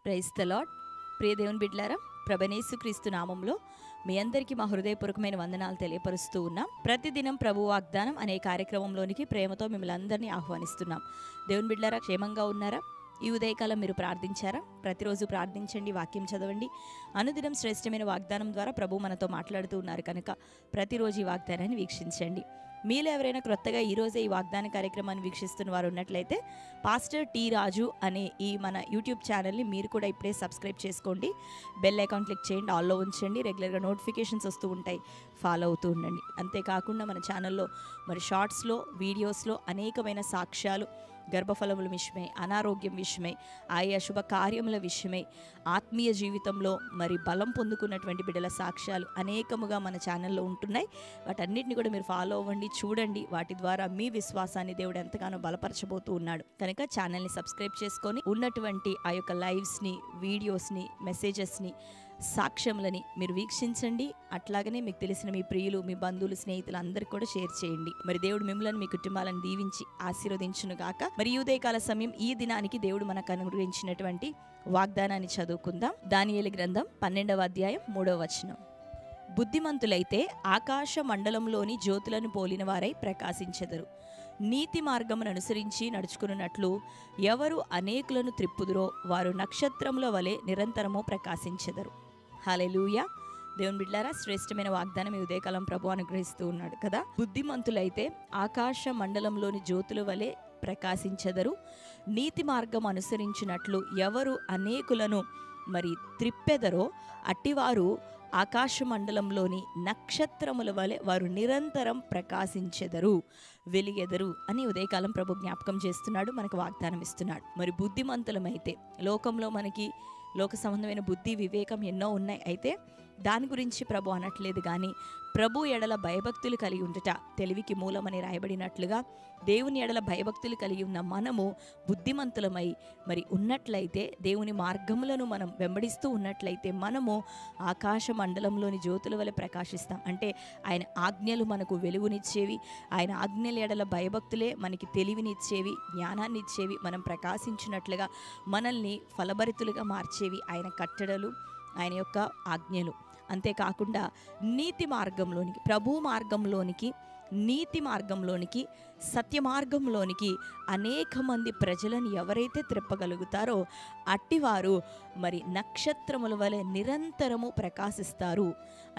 Praise the lord. ప్రియ దేవుని బిడ్డలారా, ప్రభునేసుక్రీస్తు నామంలో మీ అందరికీ మా హృదయపూర్వకమైన వందనాలు తెలియపరుస్తూ ఉన్నాం. ప్రతిదినం ప్రభు వాగ్దానం అనే కార్యక్రమంలోనికి ప్రేమతో మిమ్మల్ని అందరినీ ఆహ్వానిస్తున్నాం. దేవుని బిడ్డలారా, క్షేమంగా ఉన్నారా? ఈ ఉదయకాలం మీరు ప్రార్థించారా? ప్రతిరోజు ప్రార్థించండి, వాక్యం చదవండి. అనుదినం శ్రేష్టమైన వాగ్దానం ద్వారా ప్రభు మనతో మాట్లాడుతూ ఉన్నారు కనుక ప్రతిరోజు ఈ వాగ్దానాన్ని వీక్షించండి. మీలో ఎవరైనా క్రొత్తగా ఈరోజే ఈ వాగ్దాన కార్యక్రమాన్ని వీక్షిస్తున్న వారు ఉన్నట్లయితే పాస్టర్ టి రాజు అనే ఈ మన యూట్యూబ్ ఛానల్ని మీరు కూడా ఇప్పుడే సబ్స్క్రైబ్ చేసుకోండి. బెల్ ఐకాన్ క్లిక్ చేయండి, ఆల్లో ఉంచండి. రెగ్యులర్గా నోటిఫికేషన్స్ వస్తూ ఉంటాయి, ఫాలో అవుతూ ఉండండి. అంతేకాకుండా మన ఛానల్లో మరి షార్ట్స్లో, వీడియోస్లో అనేకమైన సాక్ష్యాలు, గర్భఫలముల విషయమై, అనారోగ్యం విషయమై, ఆయా శుభ కార్యముల విషయమై, ఆత్మీయ జీవితంలో మరి బలం పొందుకున్నటువంటి బిడ్డల సాక్ష్యాలు అనేకముగా మన ఛానల్లో ఉంటున్నాయి. వాటన్నిటిని కూడా మీరు ఫాలో అవ్వండి, చూడండి. వాటి ద్వారా మీ విశ్వాసాన్ని దేవుడు ఎంతగానో బలపరచబోతూ ఉన్నాడు కనుక ఛానల్ని సబ్స్క్రైబ్ చేసుకొని ఉన్నటువంటి ఆ యొక్క లైవ్స్ని, వీడియోస్ని, మెసేజెస్ని, సాక్ష్యములని మీరు వీక్షించండి. అట్లాగనే మీకు తెలిసిన మీ ప్రియులు, మీ బంధువులు, స్నేహితులు అందరికీ కూడా షేర్ చేయండి. మరి దేవుడు మిమ్మల్ని, మీ కుటుంబాలను దీవించి ఆశీర్వదించును గాక. మరి ఈ ఉదయకాల సమయం, ఈ దినానికి దేవుడు మనకు అనుగ్రహించినటువంటి వాగ్దానాన్ని చదువుకుందాం. దానియేలు గ్రంథం 12వ అధ్యాయం 3వ వచనం. బుద్ధిమంతులైతే ఆకాశ మండలంలోని జ్యోతులను పోలిన వారై ప్రకాశించెదరు. నీతి మార్గమును అనుసరించి నడుచుకున్నట్లు ఎవరు అనేకులను త్రిప్పుదురో వారు నక్షత్రముల వలె నిరంతరము ప్రకాశించెదరు. హల్లెలూయా. దేవుని బిడ్డలారా, శ్రేష్టమైన వాగ్దానం ఈ ఉదయకాలం ప్రభు అనుగ్రహిస్తూ ఉన్నాడు కదా. బుద్ధిమంతులైతే ఆకాశ మండలంలోని జ్యోతుల వలె ప్రకాశించెదరు. నీతి మార్గం అనుసరించినట్లు ఎవరు అనేకులను మరి త్రిప్పెదరో అట్టివారు ఆకాశ మండలంలోని నక్షత్రముల వలె వారు నిరంతరం ప్రకాశించెదరు, వెలిగెదరు అని ఉదయకాలం ప్రభు జ్ఞాపకం చేస్తున్నాడు, మనకు వాగ్దానం ఇస్తున్నాడు. మరి బుద్ధిమంతులమైతే, లోకంలో మనకి లోక సంబంధమైన బుద్ధి, వివేకం ఎన్నో ఉన్నాయి. అయితే దాని గురించి ప్రభు అనట్లేదు, కానీ ప్రభు ఎడల భయభక్తులు కలిగి ఉండుట తెలివికి మూలమని రాయబడినట్లుగా దేవుని ఎడల భయభక్తులు కలిగి ఉన్న మనము బుద్ధిమంతులమై మరి ఉన్నట్లయితే, దేవుని మార్గములను మనం వెంబడిస్తూ ఉన్నట్లయితే మనము ఆకాశ మండలంలోని జ్యోతుల వలె ప్రకాశిస్తాం. అంటే ఆయన ఆజ్ఞలు మనకు వెలుగునిచ్చేవి, ఆయన ఆజ్ఞల ఎడల భయభక్తులే మనకి తెలివినిచ్చేవి, జ్ఞానాన్ని ఇచ్చేవి. మనం ప్రకాశించినట్లుగా మనల్ని ఫలభరితులుగా మార్చేవి ఆయన కట్టడలు, ఆయన యొక్క ఆజ్ఞలు. అంతేకాకుండా నీతి మార్గంలోనికి, ప్రభు మార్గంలోనికి, నీతి మార్గంలోనికి, సత్య మార్గంలోనికి అనేక మంది ప్రజలను ఎవరైతే త్రిప్పగలుగుతారో అట్టివారు మరి నక్షత్రముల వలె నిరంతరము ప్రకాశిస్తారు.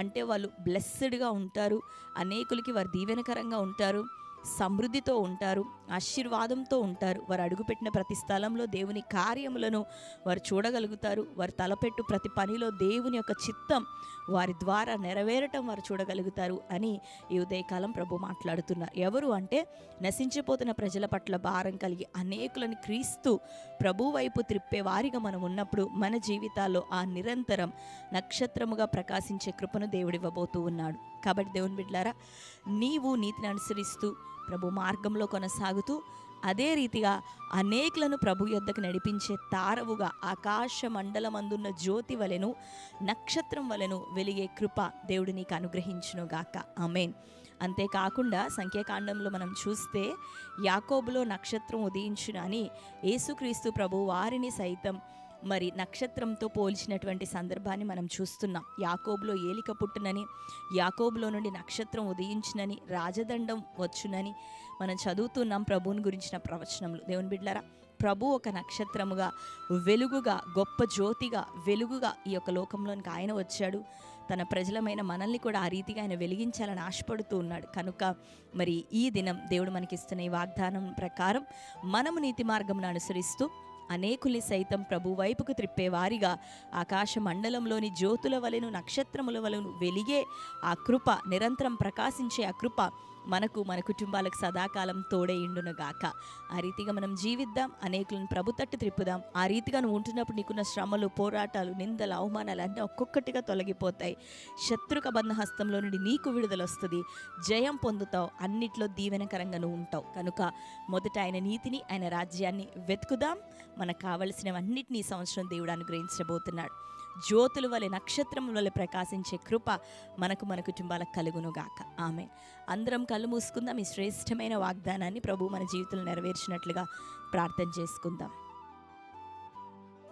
అంటే వాళ్ళు బ్లెస్స్డ్గా ఉంటారు, అనేకులకి వారు దీవెనకరంగా ఉంటారు, సమృద్ధితో ఉంటారు, ఆశీర్వాదంతో ఉంటారు. వారు అడుగుపెట్టిన ప్రతి స్థలంలో దేవుని కార్యములను వారు చూడగలుగుతారు. వారు తలపెట్టు ప్రతి పనిలో దేవుని యొక్క చిత్తం వారి ద్వారా నెరవేరటం వారు చూడగలుగుతారు అని ఈ ఉదయకాలం ప్రభు మాట్లాడుతున్నారు. ఎవరు అంటే నశించిపోతున్న ప్రజల పట్ల భారం కలిగి అనేకులను క్రీస్తు ప్రభు వైపు త్రిప్పే వారిగా మనం ఉన్నప్పుడు మన జీవితాల్లో ఆ నిరంతరం నక్షత్రముగా ప్రకాశించే కృపను దేవుడు ఇవ్వబోతూ ఉన్నాడు. కాబట్టి దేవుని బిడ్డలారా, నీవు నీతిని అనుసరిస్తూ ప్రభు మార్గంలో కొనసాగుతూ అదే రీతిగా అనేకులను ప్రభు యొద్దకు నడిపించే తారవుగా ఆకాశ మండలమందున్న జ్యోతి వలెను, నక్షత్రం వలెను వెలిగే కృప దేవుడు నీకు అనుగ్రహించునుగాక. ఆమేన్. అంతేకాకుండా సంఖ్యాకాండంలో మనం చూస్తే యాకోబులో నక్షత్రం ఉదయించును అని యేసుక్రీస్తు ప్రభు వారిని సైతం మరి నక్షత్రంతో పోల్చినటువంటి సందర్భాన్ని మనం చూస్తున్నాం. యాకోబులో ఏలిక పుట్టునని, యాకోబులో నుండి నక్షత్రం ఉదయించునని, రాజదండం వచ్చునని మనం చదువుతున్నాం ప్రభువుని గురించిన ప్రవచనములు. దేవుని బిడ్డలారా, ప్రభు ఒక నక్షత్రముగా, వెలుగుగా, గొప్ప జ్యోతిగా, వెలుగుగా ఈ యొక్క లోకంలోనికి ఆయన వచ్చాడు. తన ప్రజలమైన మనల్ని కూడా ఆ రీతిగా ఆయన వెలిగించాలని ఆశపడుతూ ఉన్నాడు. కనుక మరి ఈ దినం దేవుడు మనకిస్తున్న ఈ వాగ్దానం ప్రకారం మనము నీతి మార్గంను అనుసరిస్తూ అనేకుల్ని సైతం ప్రభు వైపుకు త్రిప్పేవారిగా ఆకాశ మండలంలోని జ్యోతుల వలెను, నక్షత్రముల వలెను వెలిగే ఆ కృప, నిరంతరం ప్రకాశించే ఆ కృప మనకు, మన కుటుంబాలకు సదాకాలం తోడేయుండునుగాక. ఆ రీతిగా మనం జీవిద్దాం, అనేకులను ప్రభు తట్టు త్రిప్పుదాం. ఆ రీతిగా నువ్వు ఉంటున్నప్పుడు నీకున్న శ్రమలు, పోరాటాలు, నిందలు, అవమానాలు అన్నీ ఒక్కొక్కటిగా తొలగిపోతాయి. శత్రుక బంధ హస్తంలో నుండి నీకు విడుదల వస్తుంది, జయం పొందుతావు, అన్నిట్లో దీవెనకరంగా నువ్వు ఉంటావు. కనుక మొదట ఆయన నీతిని, ఆయన రాజ్యాన్ని వెతుకుదాం. మనకు కావలసినవన్నిటినీ ఈ సంవత్సరం దేవుడు అనుగ్రహించబోతున్నాడు. జ్యోతుల వలె, నక్షత్రముల వలె ప్రకాశించే కృప మనకు, మన కుటుంబాలకు కలుగునుగాక. ఆమేన్. అందరం కళ్ళు మూసుకుందాం. ఈ శ్రేష్టమైన వాగ్దానాన్ని ప్రభు మన జీవితంలో నెరవేర్చినట్లుగా ప్రార్థన చేసుకుందాం.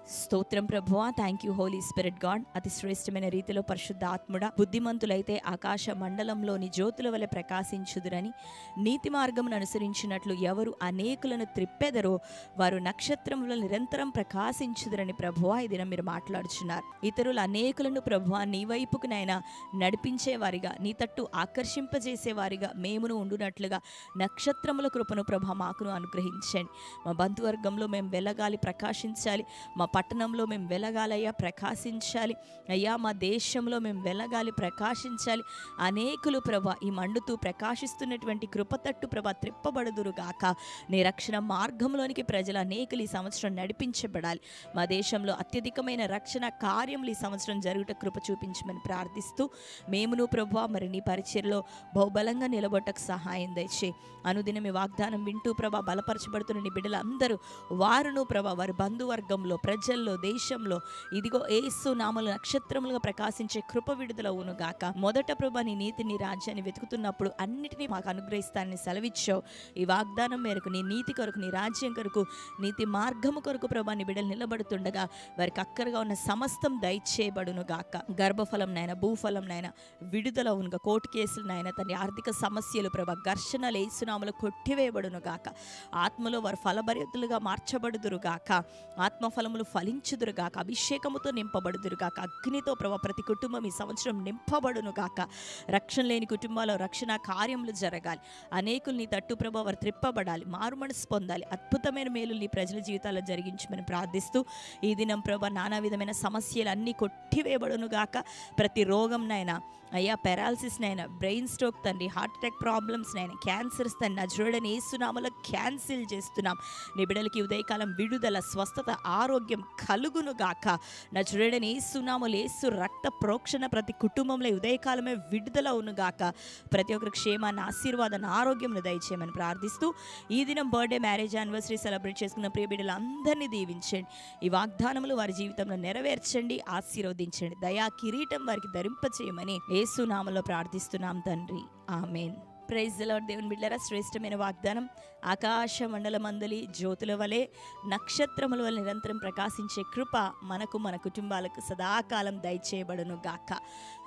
స్తోత్రం ప్రభువా, thank you holy spirit God. అతి శ్రేష్టమైన రీతిలో పరిశుద్ధ ఆత్ముడా, బుద్ధిమంతులైతే ఆకాశ మండలంలోని జ్యోతుల వలె ప్రకాశించుదురని, నీతి మార్గమును అనుసరించినట్లు ఎవరు అనేకులను త్రిప్పెదరో వారు నక్షత్రములో నిరంతరం ప్రకాశించుదురని ప్రభువా ఈ దినం మీరు మాట్లాడుచున్నారు. ఇతరులు అనేకులను ప్రభువా నీ వైపుకునైనా నడిపించేవారిగా, నీ తట్టు ఆకర్షింపజేసేవారిగా మేమును ఉండునట్లుగా నక్షత్రముల కృపను ప్రభా మాకును అనుగ్రహించండి. మా బంధువర్గంలో మేము వెలగాలి, ప్రకాశించాలి. మా పట్టణంలో మేము వెలగాలయ్యా, ప్రకాశించాలి అయ్యా. మా దేశంలో మేము వెలగాలి, ప్రకాశించాలి. అనేకులు ప్రభా ఈ మండుతూ ప్రకాశిస్తున్నటువంటి కృపతట్టు ప్రభా త్రిప్పబడుదురుగాక. నీ రక్షణ మార్గంలోనికి ప్రజలు అనేకులు ఈ సంవత్సరం నడిపించబడాలి. మా దేశంలో అత్యధికమైన రక్షణ కార్యములు ఈ సంవత్సరం జరుగుట కృప చూపించమని ప్రార్థిస్తూ, మేమును ప్రభా మరి నీ పరిచర్లో బహుబలంగా నిలబొట్టకు సహాయం దయచే. అనుదినం ఈ వాగ్దానం వింటూ ప్రభా బలపరచబడుతున్న నీ బిడ్డలందరూ వారును ప్రభా వారి బంధువర్గంలో, ప్రజల్లో, దేశంలో ఇదిగో యేసు నామములో నక్షత్రములుగా ప్రకాశించే కృప విడుదల అవునుగాక. మొదట ప్రభా నీ నీతిని, రాజ్యాన్ని వెతుకుతున్నప్పుడు అన్నిటినీ మాకు అనుగ్రహిస్తానని సెలవిచ్చావు. ఈ వాగ్దానం మేరకు నీ నీతి కొరకు, నీ రాజ్యం కొరకు, నీతి మార్గము కొరకు ప్రభా నీ బిడ్డలు నిలబడుతుండగా వారికి అక్కరగా ఉన్న సమస్తం దయచేయబడును గాక. గర్భఫలం నైనా, భూఫలం నైనా విడుదల అవునుగా. కోర్టు కేసులు నైనా, తండ్రి ఆర్థిక సమస్యలు ప్రభా ఘర్షణలు యేసు నామములో కొట్టివేయబడును గాక. ఆత్మలో వారు ఫలభరితులుగా మార్చబడుదురుగాక. ఆత్మఫలములు ఫలించుదురుగాక. అభిషేకముతో నింపబడుదురుగాక. అగ్నితో ప్రభా ప్రతి కుటుంబం ఈ సంవత్సరం నింపబడునుగాక. రక్షణ లేని కుటుంబాల్లో రక్షణ కార్యములు జరగాలి. అనేకులు నీ తట్టు ప్రభా వారు త్రిప్పబడాలి, మారు మనసు పొందాలి. అద్భుతమైన మేలు నీ ప్రజల జీవితాల్లో జరిగించమని ప్రార్థిస్తూ, ఈ దినం ప్రభా నానా విధమైన సమస్యలు అన్నీ కొట్టివేయబడునుగాక. ప్రతి రోగంనైనా అయ్యా, పెరాలసిస్నైనా, బ్రెయిన్ స్ట్రోక్ తండ్రి, హార్ట్ అటాక్ ప్రాబ్లమ్స్నైనా, క్యాన్సర్స్ తండ్రి నజరేయుడైన యేసు నామములో క్యాన్సిల్ చేస్తున్నాం. నీ బిడ్డలకి ఉదయకాలం విడుదల, స్వస్థత, ఆరోగ్యం కలుగును గాక. నజరేయుడైన యేసు నామములో యేసు రక్త ప్రోక్షణ ప్రతి కుటుంబంలో ఉదయకాలమే విడుదల అవును గాక. ప్రతి ఒక్కరి క్షేమాన్ని, ఆశీర్వాదాన్ని, ఆరోగ్యం దయచేయమని ప్రార్థిస్తూ, ఈ దినం బర్త్డే, మ్యారేజ్ యానివర్సరీ సెలబ్రేట్ చేసుకున్న ప్రియ బిడ్డలందరినీ దీవించండి. ఈ వాగ్దానములు వారి జీవితంలో నెరవేర్చండి, ఆశీర్వదించండి. దయా కిరీటం వారికి ధరింపచేయమని యేసు నామములో ప్రార్థిస్తున్నాం తండ్రి, ఆమేన్. Praise the lord. దేవుని బిడ్డలారా, శ్రేష్టమైన వాగ్దానం. ఆకాశ మండలమందలి జ్యోతుల వలె, నక్షత్రముల వలె నిరంతరం ప్రకాశించే కృప మనకు, మన కుటుంబాలకు సదాకాలం దయచేయబడును గాక.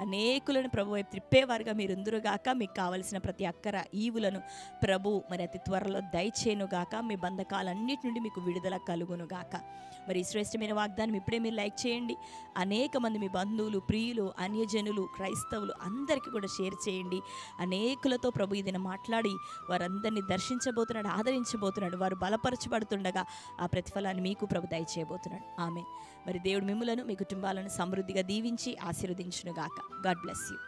అనేకులను ప్రభు వైపు త్రిప్పేవారుగా మీరు ఉందురుగాక. మీకు కావలసిన ప్రతి అక్కర ఈవులను ప్రభు మరి అతి త్వరలో దయచేయను గాక. మీ బంధకాలన్నిటి నుండి మీకు విడుదల కలుగును గాక. మరి శ్రేష్టమైన వాగ్దానం ఇప్పుడే మీరు లైక్ చేయండి. అనేక మంది మీ బంధువులు, ప్రియులు, అన్యజనులు, క్రైస్తవులు అందరికీ కూడా షేర్ చేయండి. అనేకులతో ప్రభు ఈ దినం మాట్లాడి వారందరినీ దర్శించబోతున్నాడు, ఆదరించబోతున్నాడు. వారు బలపరచబడుతుండగా ఆ ప్రతిఫలాన్ని మీకు ప్రభు దయచేయబోతున్నాడు. ఆమేన్. మరి దేవుడు మిమ్ములను, మీ కుటుంబాలను సమృద్ధిగా దీవించి ఆశీర్వదించును గాక. God bless you.